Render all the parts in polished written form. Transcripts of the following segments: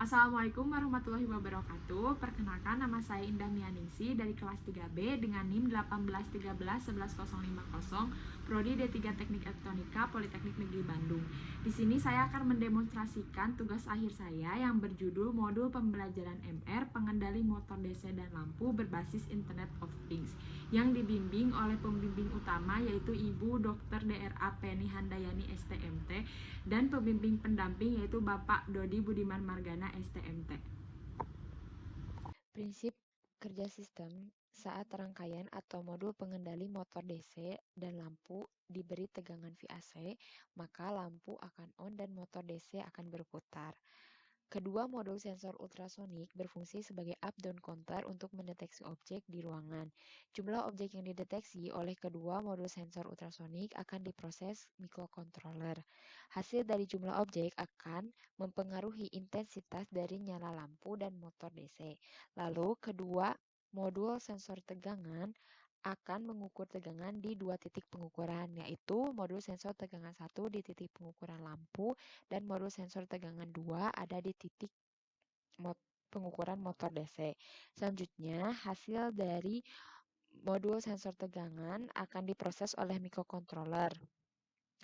Assalamualaikum warahmatullahi wabarakatuh. Perkenalkan, nama saya Indah Mianingsi dari kelas 3B dengan NIM 1813111050, Prodi D3 Teknik Elektronika Politeknik Negeri Bandung. Di sini saya akan mendemonstrasikan tugas akhir saya yang berjudul Modul Pembelajaran MR Pengendali Motor DC dan Lampu Berbasis Internet of Things, yang dibimbing oleh pembimbing utama yaitu Ibu Dr. DRA Penny Handayani STMT dan pembimbing pendamping yaitu Bapak Dodi Budiman Margana STMT. Prinsip kerja sistem saat rangkaian atau modul pengendali motor DC dan lampu diberi tegangan VAC, maka lampu akan on dan motor DC akan berputar. Kedua modul sensor ultrasonik berfungsi sebagai up-down counter untuk mendeteksi objek di ruangan. Jumlah objek yang dideteksi oleh kedua modul sensor ultrasonik akan diproses microcontroller. Hasil dari jumlah objek akan mempengaruhi intensitas dari nyala lampu dan motor DC. Lalu, kedua modul sensor tegangan akan mengukur tegangan di dua titik pengukuran, yaitu modul sensor tegangan 1 di titik pengukuran lampu dan modul sensor tegangan 2 ada di titik pengukuran motor DC. Selanjutnya, hasil dari modul sensor tegangan akan diproses oleh microcontroller,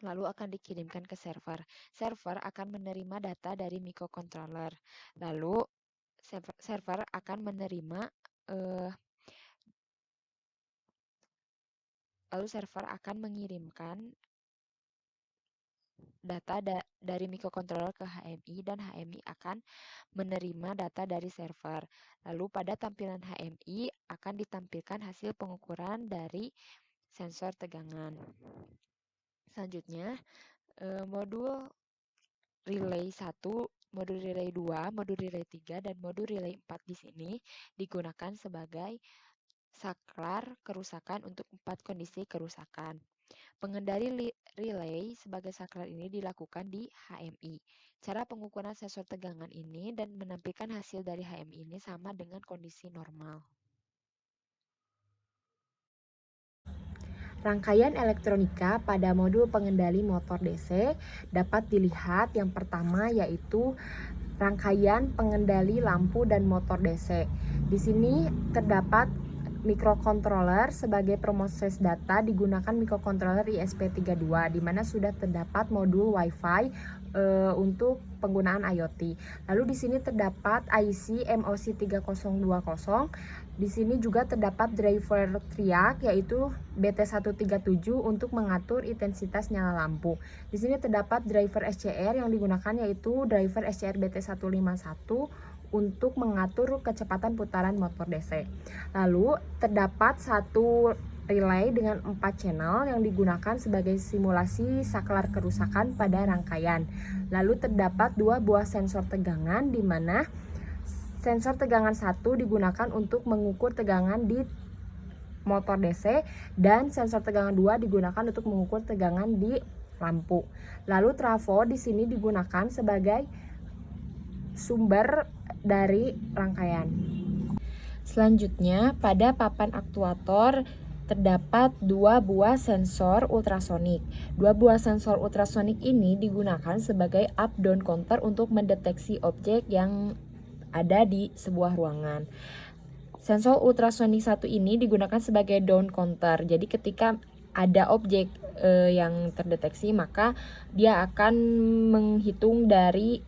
lalu akan dikirimkan ke server. Server akan menerima data dari microcontroller, lalu server akan menerima eh, lalu server akan mengirimkan data dari microcontroller ke HMI dan HMI akan menerima data dari server. Lalu pada tampilan HMI akan ditampilkan hasil pengukuran dari sensor tegangan. Selanjutnya, modul relay 1, modul relay 2, modul relay 3, dan modul relay 4 di sini digunakan sebagai saklar kerusakan untuk 4 kondisi kerusakan. Pengendali relay sebagai saklar ini dilakukan di HMI. Cara pengukuran sensor tegangan ini dan menampilkan hasil dari HMI ini sama dengan kondisi normal. Rangkaian elektronika pada modul pengendali motor DC dapat dilihat yang pertama yaitu rangkaian pengendali lampu dan motor DC. Di sini terdapat microcontroller sebagai proses data digunakan microcontroller ISP32 di mana sudah terdapat modul WiFi untuk penggunaan IoT. Lalu di sini terdapat IC MOC3020. Di sini juga terdapat driver triak yaitu BT137 untuk mengatur intensitas nyala lampu. Di sini terdapat driver SCR yang digunakan yaitu driver SCR BT151 untuk mengatur kecepatan putaran motor DC. Lalu terdapat satu relay dengan 4 channel yang digunakan sebagai simulasi saklar kerusakan pada rangkaian. Lalu terdapat 2 buah sensor tegangan di mana sensor tegangan 1 digunakan untuk mengukur tegangan di motor DC dan sensor tegangan 2 digunakan untuk mengukur tegangan di lampu. Lalu trafo di sini digunakan sebagai sumber dari rangkaian. Selanjutnya, pada papan aktuator terdapat 2 buah sensor ultrasonik. 2 buah sensor ultrasonik ini digunakan sebagai up-down counter untuk mendeteksi objek yang ada di sebuah ruangan. Sensor ultrasonik 1 ini digunakan sebagai down counter. Jadi ketika ada objek yang terdeteksi, maka dia akan menghitung dari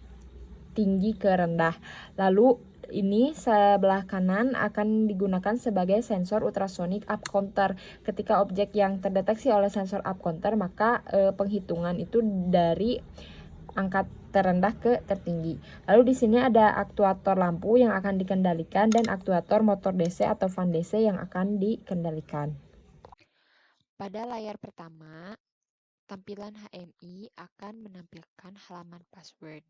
tinggi ke rendah. Lalu ini sebelah kanan akan digunakan sebagai sensor ultrasonik up counter. Ketika objek yang terdeteksi oleh sensor up counter, maka penghitungan itu dari angka terendah ke tertinggi. Lalu di sini ada aktuator lampu yang akan dikendalikan dan aktuator motor DC atau fan DC yang akan dikendalikan. Pada layar pertama, tampilan HMI akan menampilkan halaman password.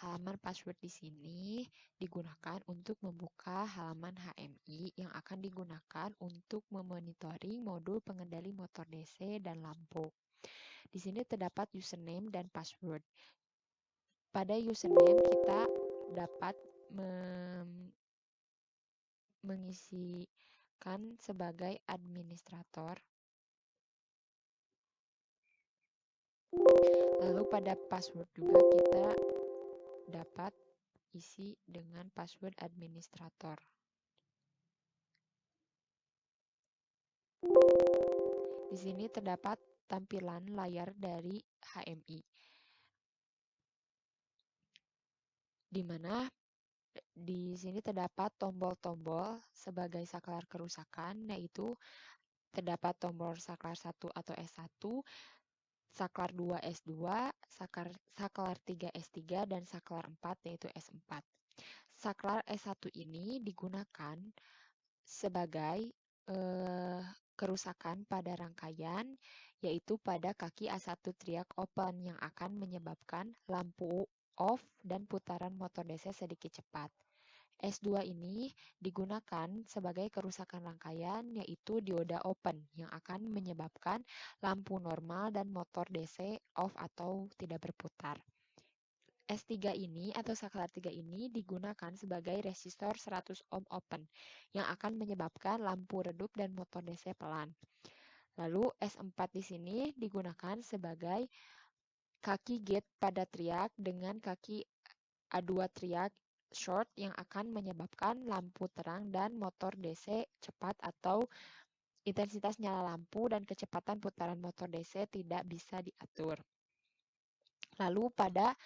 Halaman password di sini digunakan untuk membuka halaman HMI yang akan digunakan untuk memonitoring modul pengendali motor DC dan lampu. Di sini terdapat username dan password. Pada username kita dapat mengisikan sebagai administrator. Lalu pada password juga kita dapat isi dengan password administrator. Di sini terdapat tampilan layar dari HMI, di mana di sini terdapat tombol-tombol sebagai saklar kerusakan, yaitu terdapat tombol saklar 1 atau S1, saklar 2 S2, saklar 3 S3, dan saklar 4 yaitu S4. Saklar S1 ini digunakan sebagai kerusakan pada rangkaian, yaitu pada kaki A1 triak open yang akan menyebabkan lampu off dan putaran motor DC sedikit cepat. S2 ini digunakan sebagai kerusakan rangkaian, yaitu dioda open yang akan menyebabkan lampu normal dan motor DC off atau tidak berputar. S3 ini atau saklar 3 ini digunakan sebagai resistor 100 ohm open yang akan menyebabkan lampu redup dan motor DC pelan. Lalu S4 di sini digunakan sebagai kaki gate pada triak dengan kaki A2 triak short yang akan menyebabkan lampu terang dan motor DC cepat atau intensitas nyala lampu dan kecepatan putaran motor DC tidak bisa diatur. Lalu pada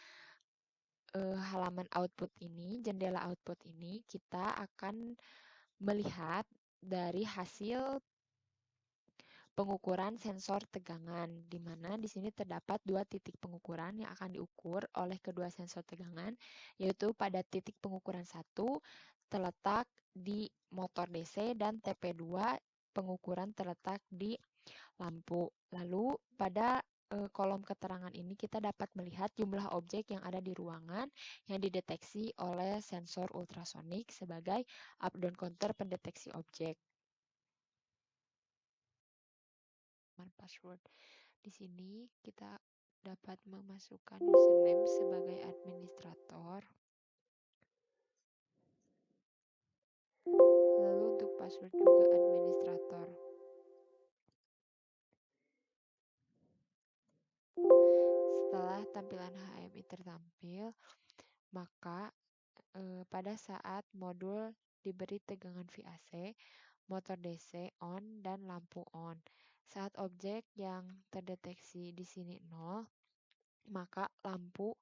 halaman output ini, jendela output ini, kita akan melihat dari hasil pengukuran sensor tegangan, di mana di sini terdapat dua titik pengukuran yang akan diukur oleh kedua sensor tegangan, yaitu pada titik pengukuran 1 terletak di motor DC dan TP2 pengukuran terletak di lampu. Lalu pada kolom keterangan ini kita dapat melihat jumlah objek yang ada di ruangan yang dideteksi oleh sensor ultrasonik sebagai up-down counter pendeteksi objek. Password. Di sini kita dapat memasukkan username sebagai administrator. Lalu untuk password juga administrator. Setelah tampilan HMI tertampil, maka pada saat modul diberi tegangan VAC, motor DC on dan lampu on. Saat objek yang terdeteksi di sini 0, maka lampu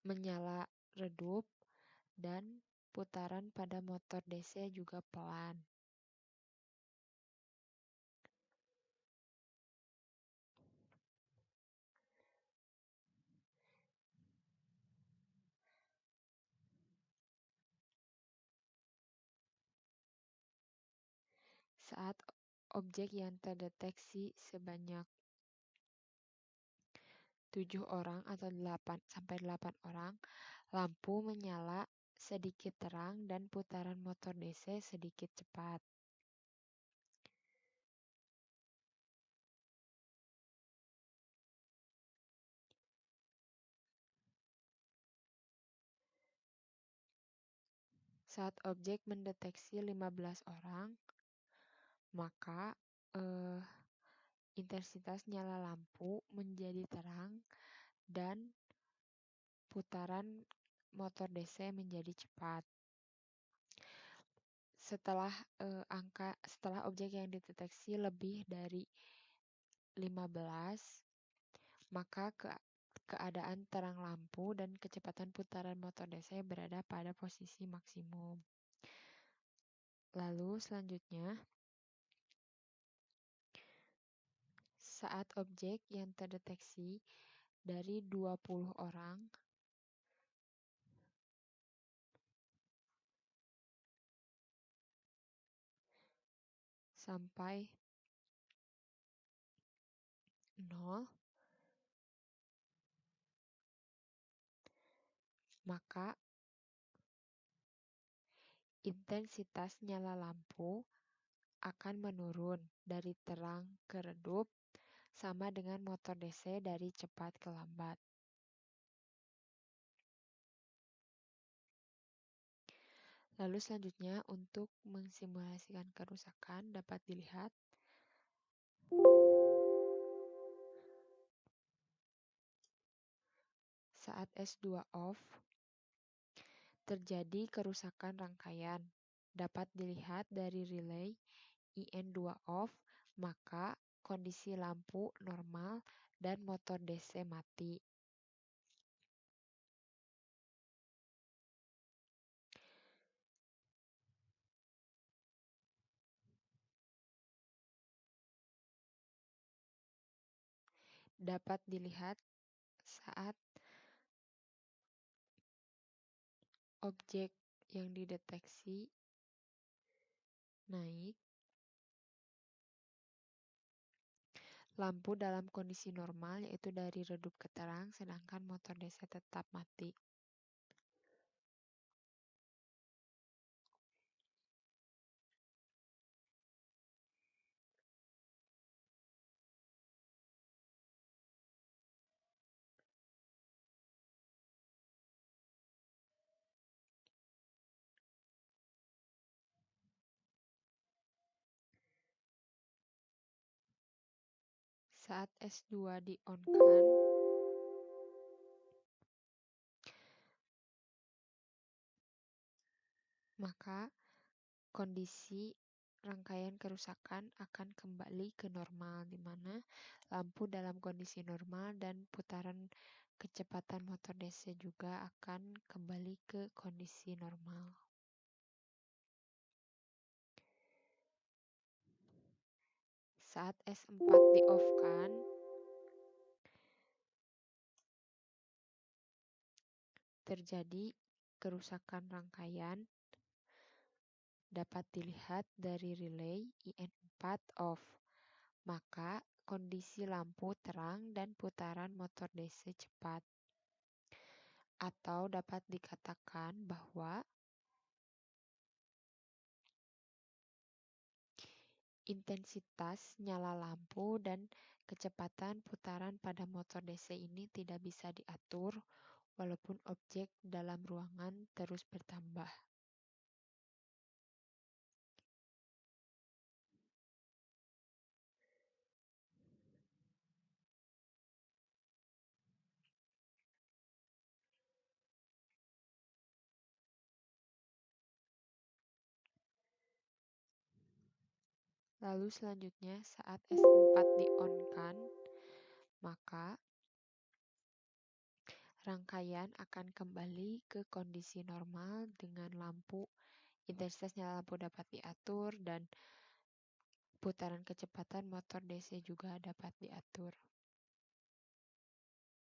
menyala redup dan putaran pada motor DC juga pelan. Saat objek yang terdeteksi sebanyak 7 orang atau 8 sampai 8 orang, lampu menyala sedikit terang dan putaran motor DC sedikit cepat. Saat objek mendeteksi 15 orang, maka intensitas nyala lampu menjadi terang dan putaran motor DC menjadi cepat. Setelah objek yang dideteksi lebih dari 15, maka keadaan terang lampu dan kecepatan putaran motor DC berada pada posisi maksimum. Lalu selanjutnya, saat objek yang terdeteksi dari 20 orang sampai 0, maka intensitas nyala lampu akan menurun dari terang ke redup sama dengan motor DC dari cepat ke lambat. Lalu selanjutnya untuk mensimulasikan kerusakan dapat dilihat saat S2 off, Terjadi kerusakan rangkaian. Dapat dilihat dari relay IN2 off, maka kondisi lampu normal dan motor DC mati. Dapat dilihat saat objek yang dideteksi naik, lampu dalam kondisi normal yaitu dari redup ke terang, sedangkan motor DC tetap mati. Saat S2 di-on-kan, maka kondisi rangkaian kerusakan akan kembali ke normal, di mana lampu dalam kondisi normal dan putaran kecepatan motor DC juga akan kembali ke kondisi normal. Saat S4 di-off-kan, terjadi kerusakan rangkaian. Dapat dilihat dari relay IN4 off, maka kondisi lampu terang dan putaran motor DC cepat. Atau dapat dikatakan bahwa intensitas nyala lampu dan kecepatan putaran pada motor DC ini tidak bisa diatur walaupun objek dalam ruangan terus bertambah. Lalu selanjutnya saat S4 di-on-kan, maka rangkaian akan kembali ke kondisi normal dengan lampu, intensitas nyala lampu dapat diatur dan putaran kecepatan motor DC juga dapat diatur.